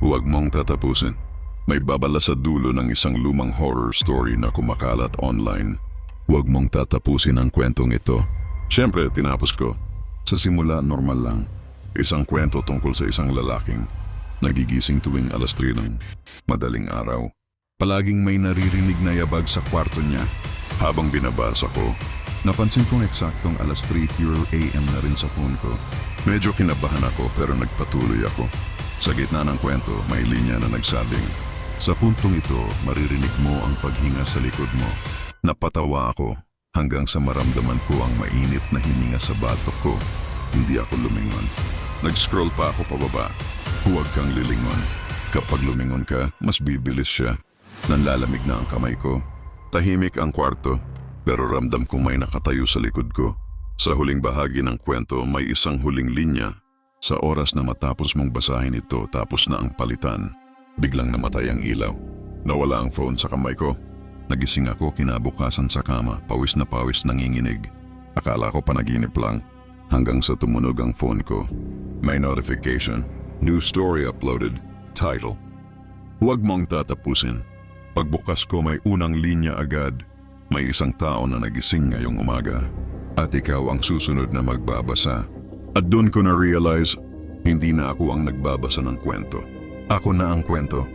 Huwag mong tatapusin. May babala sa dulo ng isang lumang horror story na kumakalat online. Huwag mong tatapusin ang kwentong ito. Siyempre, tinapos ko. Sa simula, normal lang. Isang kwento tungkol sa isang lalaking nagigising tuwing alas 3 ng madaling araw. Palaging may naririnig na yabag sa kwarto niya. Habang binabasa ko, napansin kong eksaktong alas 3:00 AM na rin sa phone ko. Medyo kinabahan ako pero nagpatuloy ako. Sa gitna ng kwento, may linya na nagsabing, "Sa puntong ito, maririnig mo ang paghinga sa likod mo." Napatawa ako hanggang sa maramdaman ko ang mainit na hininga sa batok ko. Hindi ako lumingon. Nag-scroll pa ako pababa. Huwag kang lilingon. Kapag lumingon ka, mas bibilis siya. Nanlalamig na ang kamay ko. Tahimik ang kwarto, pero ramdam kong may nakatayo sa likod ko. Sa huling bahagi ng kwento, may isang huling linya. Sa oras na matapos mong basahin ito, tapos na ang palitan. Biglang namatay ang ilaw. Nawala ang phone sa kamay ko. Nagising ako kinabukasan sa kama, pawis na pawis nanginginig. Akala ko panaginip lang, hanggang sa tumunog ang phone ko. May notification. New story uploaded. Title: Huwag mong tatapusin. Pagbukas ko may unang linya agad. May isang tao na nagising ngayong umaga. At ikaw ang susunod na magbabasa. At doon ko na-realize, hindi na ako ang nagbabasa ng kwento. Ako na ang kwento.